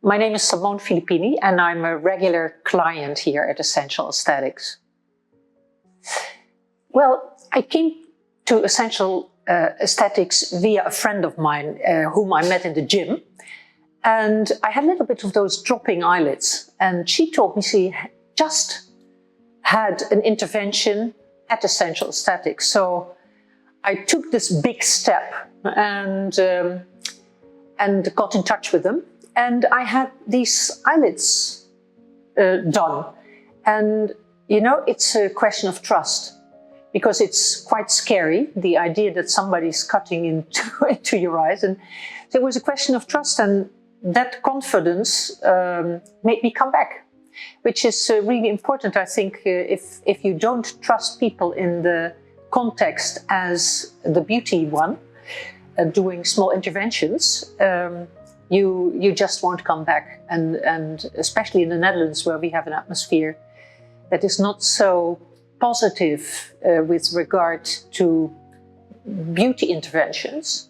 My name is Simone and I'm a regular client here at Essential Aesthetics. Well, I came to Essential Aesthetics via a friend of mine whom I met in the gym. And I had a little bit of those dropping eyelids. And she told me she just had an intervention at Essential Aesthetics. So I took this big step and got in touch with them. And I had these eyelids done. And, you know, it's a question of trust. Because it's quite scary, the idea that somebody's cutting into your eyes. And so it was a question of trust, and that confidence made me come back, which is really important. I think if you don't trust people in the context as the beauty one, doing small interventions, you just won't come back. And especially in the Netherlands, where we have an atmosphere that is not so positive with regard to beauty interventions,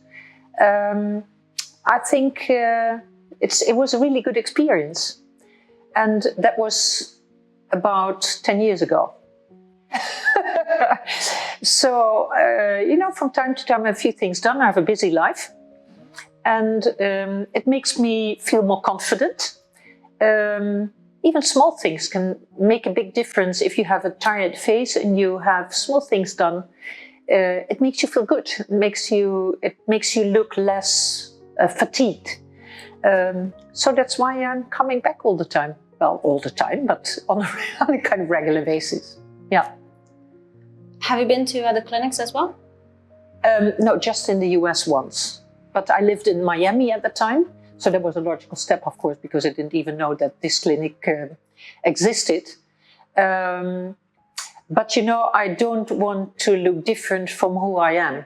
I think it was a really good experience. And that was about 10 years ago. So, you know, from time to time I have a few things done. I have a busy life. And it makes me feel more confident. Even small things can make a big difference. If you have a tired face and you have small things done, it makes you feel good. It makes you look less fatigued. So that's why I'm coming back all the time. Well, all the time, but on a kind of regular basis. Yeah. Have you been to other clinics as well? No, just in the US once. But I lived in Miami at the time. So that was a logical step, of course, because I didn't even know that this clinic existed. But, you know, I don't want to look different from who I am.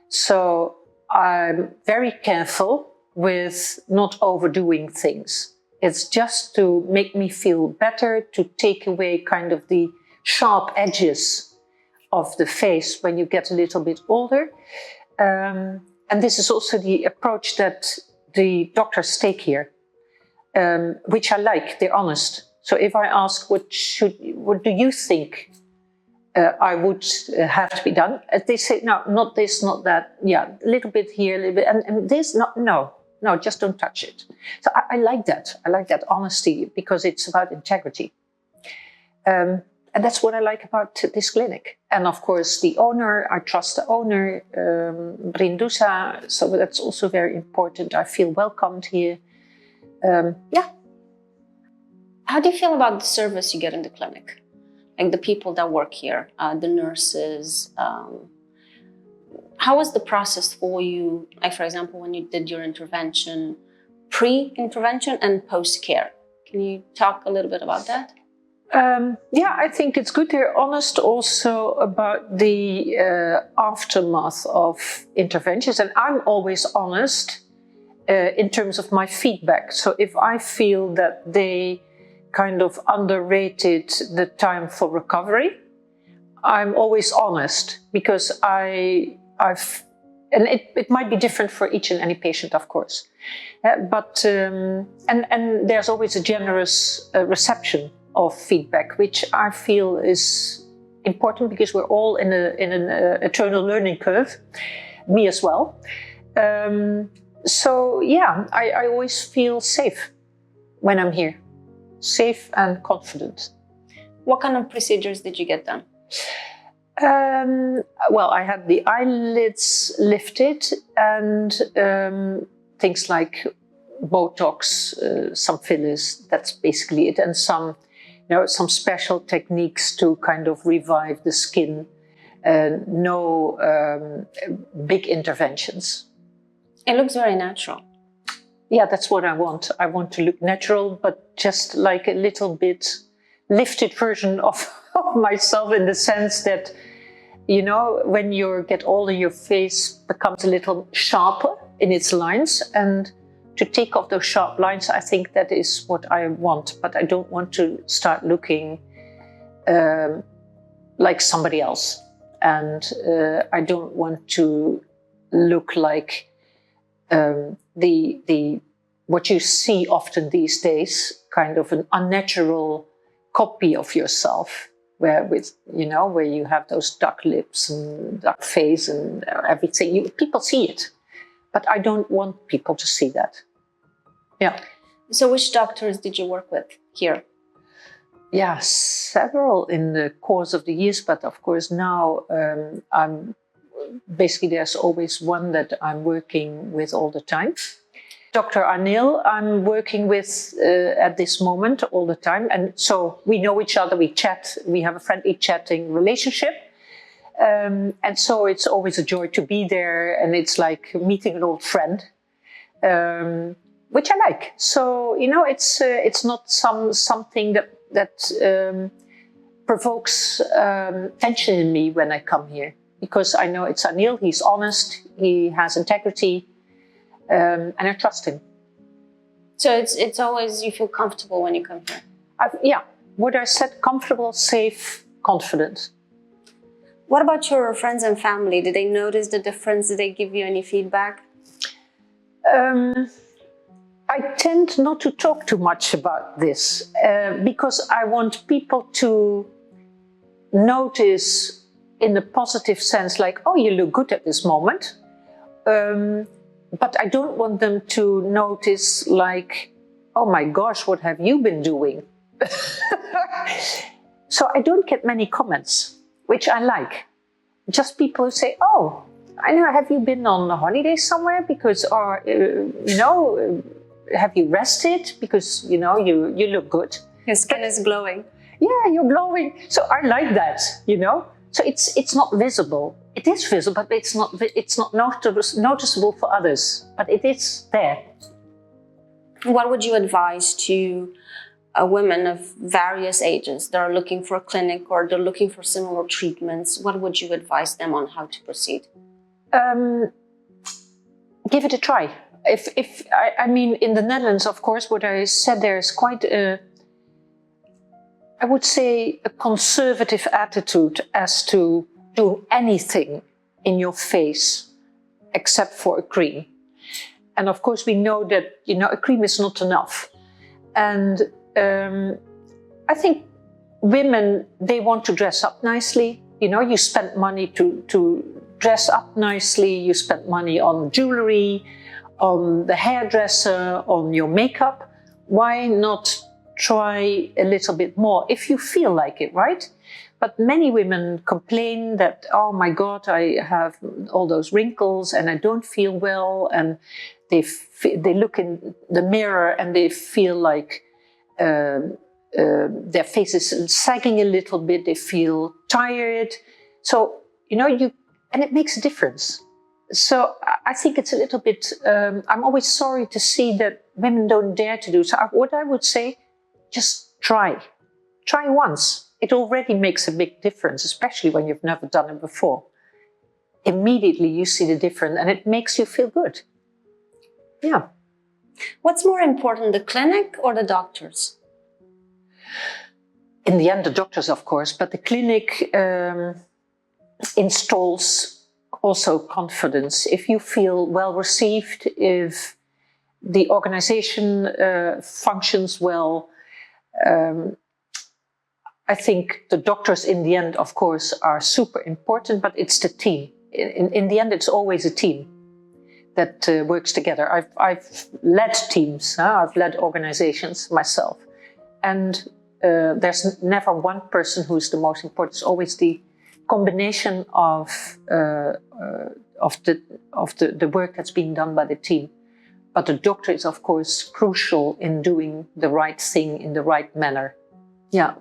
So I'm very careful with not overdoing things. It's just to make me feel better, to take away kind of the sharp edges of the face when you get a little bit older. And this is also the approach that the doctors take here, which I like. They're honest. So if I ask what do you think I would have to be done, they say no, not this, not that. Yeah, a little bit here, a little bit, and this, no, just don't touch it. So I like that. I like that honesty because it's about integrity, and that's what I like about this clinic. And of course, the owner, I trust the owner, Brindusa, so that's also very important. I feel welcomed here. Yeah. How do you feel about the service you get in the clinic? Like the people that work here, the nurses. How was the process for you? Like, for example, when you did your intervention, pre-intervention and post-care. Can you talk a little bit about that? Yeah, I think it's good. They're honest also about the aftermath of interventions. And I'm always honest in terms of my feedback. So if I feel that they kind of underrated the time for recovery, I'm always honest because and it might be different for each and any patient, of course. But and there's always a generous reception of feedback, which I feel is important because we're all in an eternal learning curve, me as well. So yeah, I always feel safe when I'm here, safe and confident. What kind of procedures did you get done? Well, I had the eyelids lifted and things like Botox, some fillers, that's basically it, and some special techniques to kind of revive the skin. No big interventions. It looks very natural. Yeah, that's what I want. I want to look natural, but just like a little bit lifted version of myself, in the sense that, you know, when you get older, your face becomes a little sharper in its lines, and to take off those sharp lines, I think that is what I want. But I don't want to start looking like somebody else. And I don't want to look like the what you see often these days, kind of an unnatural copy of yourself, where you have those duck lips and duck face and everything. People see it, but I don't want people to see that. Yeah. So which doctors did you work with here? Yeah, several in the course of the years, but of course now there's always one that I'm working with all the time. Dr. Anil, I'm working with at this moment all the time. And so we know each other, we chat, we have a friendly chatting relationship. And so it's always a joy to be there, and it's like meeting an old friend, which I like. So, it's not something that provokes tension in me when I come here, because I know it's Anil, he's honest, he has integrity, and I trust him. So it's always, you feel comfortable when you come here? Yeah, what I said, comfortable, safe, confident. What about your friends and family? Did they notice the difference? Did they give you any feedback? I tend not to talk too much about this because I want people to notice in a positive sense, like, oh, you look good at this moment. But I don't want them to notice like, oh my gosh, what have you been doing? So I don't get many comments, which I like. Just people who say, oh, I know, have you been on a holiday somewhere? Because, or, have you rested? Because, you look good. Your skin is glowing. Yeah, you're glowing. So I like that, So it's not visible. It is visible, but it's not noticeable for others. But it is there. What would you advise to women of various ages that are looking for a clinic or they're looking for similar treatments? What would you advise them on how to proceed? Give it a try. I mean, in the Netherlands, of course, what I said there is quite I would say a conservative attitude as to do anything in your face except for a cream. And of course, we know that, a cream is not enough. And I think women, they want to dress up nicely. You spend money to dress up nicely. You spend money on jewelry, on the hairdresser, on your makeup. Why not try a little bit more if you feel like it, right? But many women complain that, oh my God, I have all those wrinkles and I don't feel well. And they look in the mirror and they feel like their face is sagging a little bit. They feel tired. So, and it makes a difference. So I think it's a little bit, I'm always sorry to see that women don't dare to do. So what I would say, just try. Try once. It already makes a big difference, especially when you've never done it before. Immediately you see the difference and it makes you feel good. Yeah. What's more important, the clinic or the doctors? In the end, the doctors, of course, but the clinic installs also confidence. If you feel well received, if the organization functions well, I think the doctors in the end, of course, are super important, but it's the team. In the end, it's always a team that works together. I've led teams, I've led organizations myself. And there's never one person who's the most important. It's always the combination of the work that's being done by the team. But the doctor is, of course, crucial in doing the right thing in the right manner. Yeah.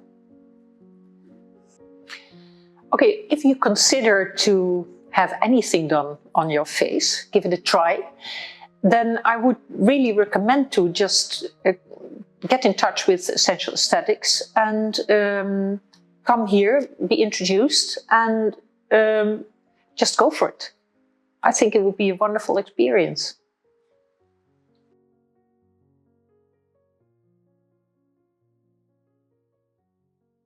Okay, if you consider to have anything done on your face, give it a try, then I would really recommend to just get in touch with Essential Aesthetics and come here, be introduced, and just go for it. I think it would be a wonderful experience.